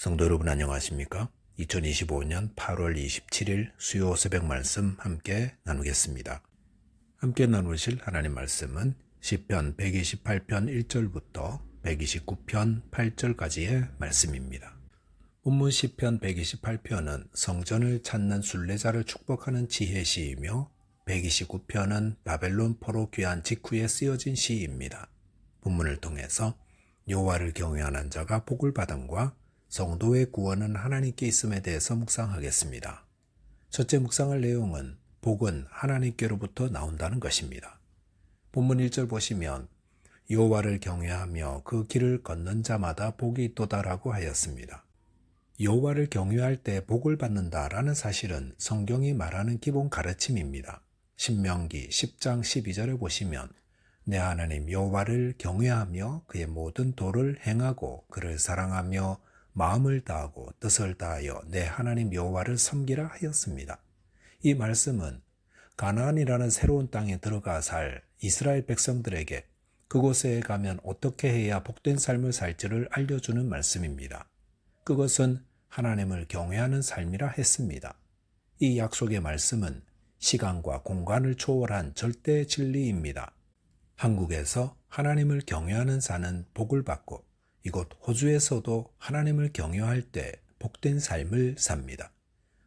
성도 여러분 안녕하십니까? 2025년 8월 27일 수요 새벽 말씀 함께 나누겠습니다. 함께 나누실 하나님 말씀은 시편 128편 1절부터 129편 8절까지의 말씀입니다. 본문 시편 128편은 성전을 찾는 순례자를 축복하는 지혜시이며 129편은 바벨론 포로 귀환 직후에 쓰여진 시입니다. 본문을 통해서 여호와를 경외하는 자가 복을 받음과 성도의 구원은 하나님께 있음에 대해서 묵상하겠습니다. 첫째 묵상할 내용은 복은 하나님께로부터 나온다는 것입니다. 본문 1절 보시면 여호와를 경외하며 그 길을 걷는 자마다 복이 있도다라고 하였습니다. 여호와를 경외할 때 복을 받는다라는 사실은 성경이 말하는 기본 가르침입니다. 신명기 10장 12절에 보시면 내 하나님 여호와를 경외하며 그의 모든 도를 행하고 그를 사랑하며 마음을 다하고 뜻을 다하여 내 하나님 여호와를 섬기라 하였습니다. 이 말씀은 가나안이라는 새로운 땅에 들어가 살 이스라엘 백성들에게 그곳에 가면 어떻게 해야 복된 삶을 살지를 알려주는 말씀입니다. 그것은 하나님을 경외하는 삶이라 했습니다. 이 약속의 말씀은 시간과 공간을 초월한 절대 진리입니다. 한국에서 하나님을 경외하는 자는 복을 받고 이곳 호주에서도 하나님을 경외할 때 복된 삶을 삽니다.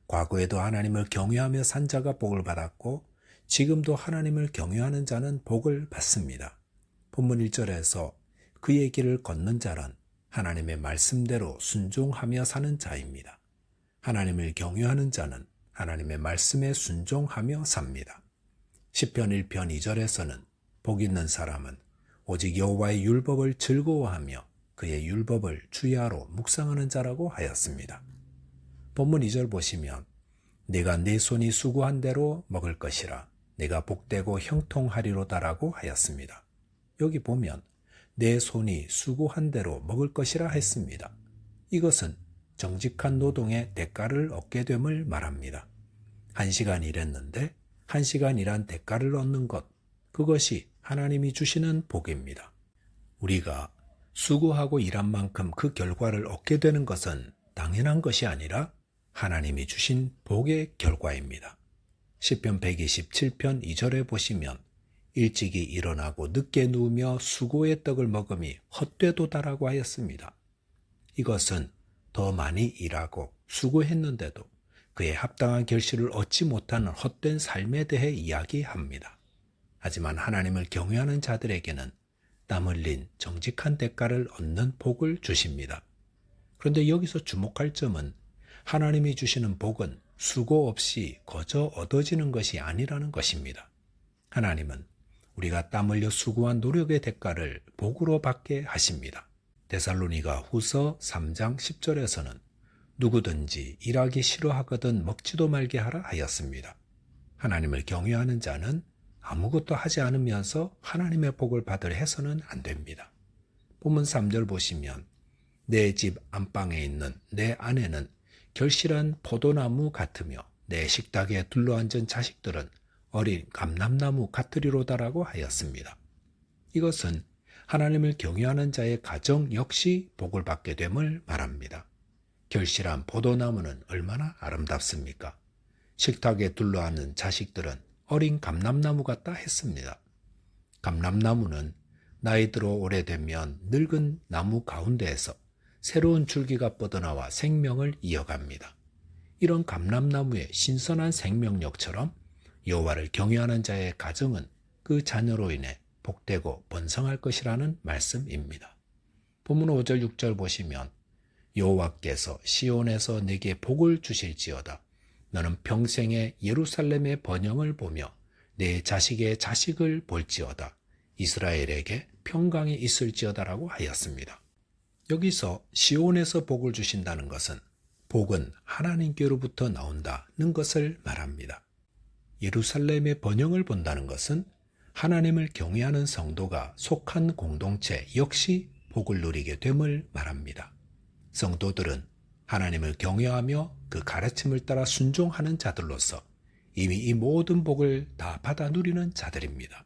과거에도 하나님을 경외하며 산 자가 복을 받았고 지금도 하나님을 경외하는 자는 복을 받습니다. 본문 1절에서 그의 길을 걷는 자는 하나님의 말씀대로 순종하며 사는 자입니다. 하나님을 경외하는 자는 하나님의 말씀에 순종하며 삽니다. 시편 1편 2절에서는 복 있는 사람은 오직 여호와의 율법을 즐거워하며 그의 율법을 주야로 묵상하는 자라고 하였습니다. 본문 2절 보시면 내가 내 손이 수고한 대로 먹을 것이라 내가 복되고 형통하리로다라고 하였습니다. 여기 보면 내 손이 수고한 대로 먹을 것이라 했습니다. 이것은 정직한 노동의 대가를 얻게 됨을 말합니다. 1시간 일했는데 1시간 일한 대가를 얻는 것, 그것이 하나님이 주시는 복입니다. 우리가 수고하고 일한 만큼 그 결과를 얻게 되는 것은 당연한 것이 아니라 하나님이 주신 복의 결과입니다. 시편 127편 2절에 보시면 일찍이 일어나고 늦게 누우며 수고의 떡을 먹음이 헛되도다라고 하였습니다. 이것은 더 많이 일하고 수고했는데도 그에 합당한 결실을 얻지 못하는 헛된 삶에 대해 이야기합니다. 하지만 하나님을 경외하는 자들에게는 땀 흘린 정직한 대가를 얻는 복을 주십니다. 그런데 여기서 주목할 점은 하나님이 주시는 복은 수고 없이 거저 얻어지는 것이 아니라는 것입니다. 하나님은 우리가 땀 흘려 수고한 노력의 대가를 복으로 받게 하십니다. 데살로니가 후서 3장 10절에서는 누구든지 일하기 싫어하거든 먹지도 말게 하라 하였습니다. 하나님을 경외하는 자는 아무것도 하지 않으면서 하나님의 복을 받으려 해서는 안 됩니다. 본문 3절 보시면 내 집 안방에 있는 내 아내는 결실한 포도나무 같으며 내 식탁에 둘러앉은 자식들은 어린 감람나무 같으리로다라고 하였습니다. 이것은 하나님을 경외하는 자의 가정 역시 복을 받게 됨을 말합니다. 결실한 포도나무는 얼마나 아름답습니까? 식탁에 둘러앉은 자식들은 어린 감람나무 같다 했습니다. 감람나무는 나이 들어 오래되면 늙은 나무 가운데에서 새로운 줄기가 뻗어나와 생명을 이어갑니다. 이런 감람나무의 신선한 생명력처럼 여호와를 경외하는 자의 가정은 그 자녀로 인해 복되고 번성할 것이라는 말씀입니다. 본문 5절 6절 보시면 여호와께서 시온에서 내게 복을 주실지어다. 너는 평생에 예루살렘의 번영을 보며 내 자식의 자식을 볼지어다. 이스라엘에게 평강이 있을지어다라고 하였습니다. 여기서 시온에서 복을 주신다는 것은 복은 하나님께로부터 나온다는 것을 말합니다. 예루살렘의 번영을 본다는 것은 하나님을 경외하는 성도가 속한 공동체 역시 복을 누리게 됨을 말합니다. 성도들은 하나님을 경외하며 그 가르침을 따라 순종하는 자들로서 이미 이 모든 복을 다 받아 누리는 자들입니다.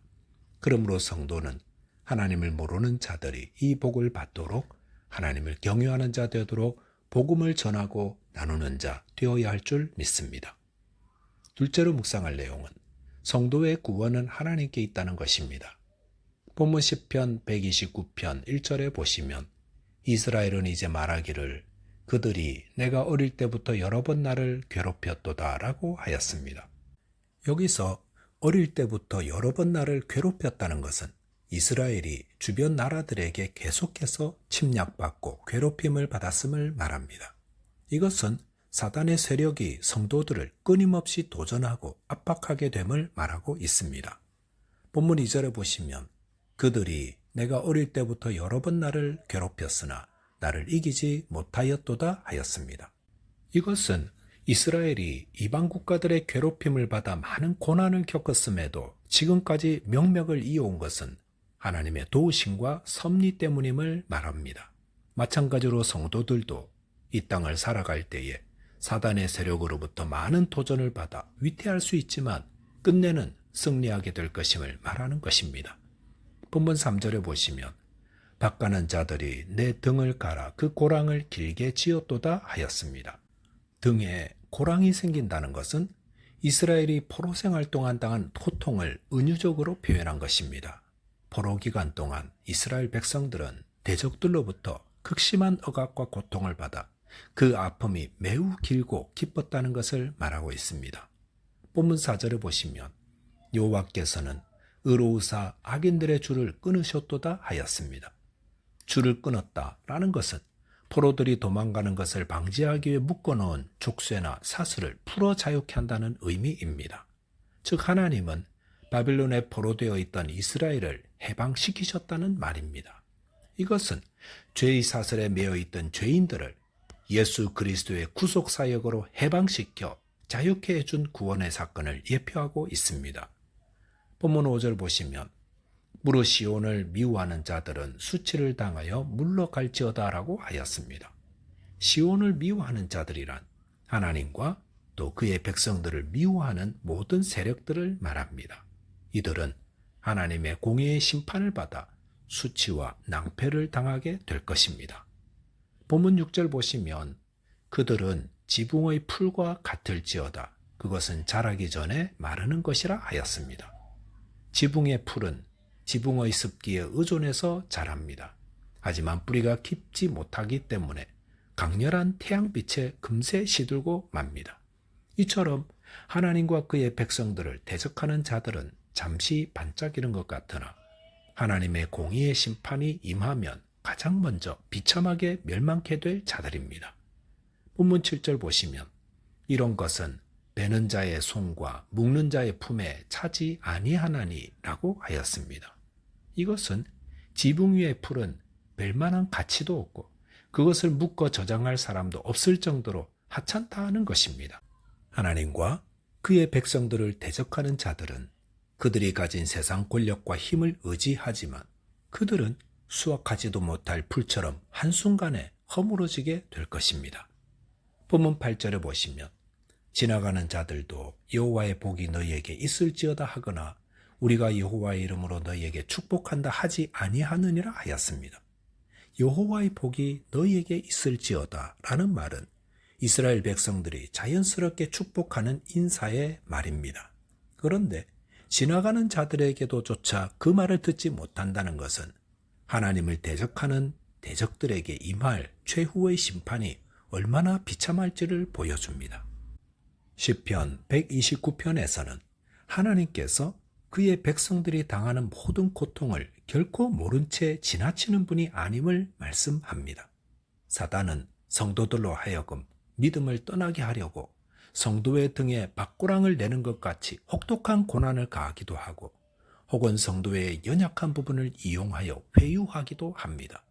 그러므로 성도는 하나님을 모르는 자들이 이 복을 받도록 하나님을 경외하는 자 되도록 복음을 전하고 나누는 자 되어야 할 줄 믿습니다. 둘째로 묵상할 내용은 성도의 구원은 하나님께 있다는 것입니다. 본문 시편 129편 1절에 보시면 이스라엘은 이제 말하기를 그들이 내가 어릴 때부터 여러 번 나를 괴롭혔도다 라고 하였습니다. 여기서 어릴 때부터 여러 번 나를 괴롭혔다는 것은 이스라엘이 주변 나라들에게 계속해서 침략받고 괴롭힘을 받았음을 말합니다. 이것은 사단의 세력이 성도들을 끊임없이 도전하고 압박하게 됨을 말하고 있습니다. 본문 2절에 보시면 그들이 내가 어릴 때부터 여러 번 나를 괴롭혔으나 나를 이기지 못하였도다 하였습니다. 이것은 이스라엘이 이방 국가들의 괴롭힘을 받아 많은 고난을 겪었음에도 지금까지 명맥을 이어온 것은 하나님의 도우심과 섭리 때문임을 말합니다. 마찬가지로 성도들도 이 땅을 살아갈 때에 사단의 세력으로부터 많은 도전을 받아 위태할 수 있지만 끝내는 승리하게 될 것임을 말하는 것입니다. 본문 3절에 보시면 밭가는 자들이 내 등을 갈아 그 고랑을 길게 지었도다 하였습니다. 등에 고랑이 생긴다는 것은 이스라엘이 포로 생활 동안 당한 고통을 은유적으로 표현한 것입니다. 포로 기간 동안 이스라엘 백성들은 대적들로부터 극심한 억압과 고통을 받아 그 아픔이 매우 길고 깊었다는 것을 말하고 있습니다. 본문 4절에 보시면 여호와께서는 의로우사 악인들의 줄을 끊으셨도다 하였습니다. 줄을 끊었다라는 것은 포로들이 도망가는 것을 방지하기 위해 묶어놓은 족쇄나 사슬을 풀어 자유케 한다는 의미입니다. 즉 하나님은 바빌론에 포로되어 있던 이스라엘을 해방시키셨다는 말입니다. 이것은 죄의 사슬에 매여 있던 죄인들을 예수 그리스도의 구속 사역으로 해방시켜 자유케 해준 구원의 사건을 예표하고 있습니다. 본문 5절 보시면 무릇 시온을 미워하는 자들은 수치를 당하여 물러갈지어다라고 하였습니다. 시온을 미워하는 자들이란 하나님과 또 그의 백성들을 미워하는 모든 세력들을 말합니다. 이들은 하나님의 공의의 심판을 받아 수치와 낭패를 당하게 될 것입니다. 본문 6절 보시면 그들은 지붕의 풀과 같을지어다. 그것은 자라기 전에 마르는 것이라 하였습니다. 지붕의 풀은 지붕의 습기에 의존해서 자랍니다. 하지만 뿌리가 깊지 못하기 때문에 강렬한 태양빛에 금세 시들고 맙니다. 이처럼 하나님과 그의 백성들을 대적하는 자들은 잠시 반짝이는 것 같으나 하나님의 공의의 심판이 임하면 가장 먼저 비참하게 멸망케 될 자들입니다. 본문 7절 보시면 이런 것은 베는 자의 손과 묶는 자의 품에 차지 아니하나니라고 하였습니다. 이것은 지붕 위의 풀은 벨만한 가치도 없고 그것을 묶어 저장할 사람도 없을 정도로 하찮다는 것입니다. 하나님과 그의 백성들을 대적하는 자들은 그들이 가진 세상 권력과 힘을 의지하지만 그들은 수확하지도 못할 풀처럼 한순간에 허물어지게 될 것입니다. 본문 8절에 보시면 지나가는 자들도 여호와의 복이 너희에게 있을지어다 하거나 우리가 여호와의 이름으로 너희에게 축복한다 하지 아니하느니라 하였습니다. 여호와의 복이 너희에게 있을지어다 라는 말은 이스라엘 백성들이 자연스럽게 축복하는 인사의 말입니다. 그런데 지나가는 자들에게도 조차 그 말을 듣지 못한다는 것은 하나님을 대적하는 대적들에게 임할 최후의 심판이 얼마나 비참할지를 보여줍니다. 시편 129편에서는 하나님께서 그의 백성들이 당하는 모든 고통을 결코 모른 채 지나치는 분이 아님을 말씀합니다. 사단은 성도들로 하여금 믿음을 떠나게 하려고 성도의 등에 박고랑을 내는 것 같이 혹독한 고난을 가하기도 하고 혹은 성도의 연약한 부분을 이용하여 회유하기도 합니다.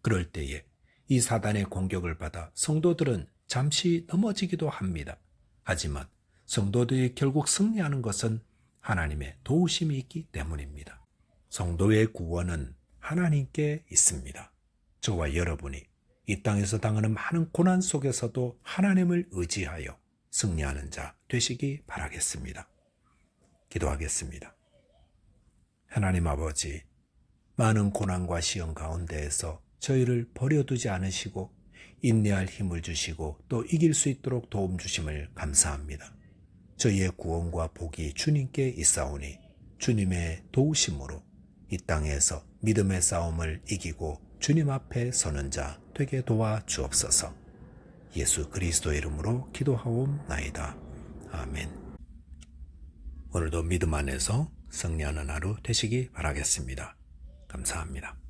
그럴 때에 이 사단의 공격을 받아 성도들은 잠시 넘어지기도 합니다. 하지만 성도들이 결국 승리하는 것은 하나님의 도우심이 있기 때문입니다. 성도의 구원은 하나님께 있습니다. 저와 여러분이 이 땅에서 당하는 많은 고난 속에서도 하나님을 의지하여 승리하는 자 되시기 바라겠습니다. 기도하겠습니다. 하나님 아버지, 많은 고난과 시험 가운데에서 저희를 버려두지 않으시고 인내할 힘을 주시고 또 이길 수 있도록 도움 주심을 감사합니다. 저희의 구원과 복이 주님께 있사오니 주님의 도우심으로 이 땅에서 믿음의 싸움을 이기고 주님 앞에 서는 자 되게 도와 주옵소서. 예수 그리스도의 이름으로 기도하옵나이다. 아멘. 오늘도 믿음 안에서 승리하는 하루 되시기 바라겠습니다. 감사합니다.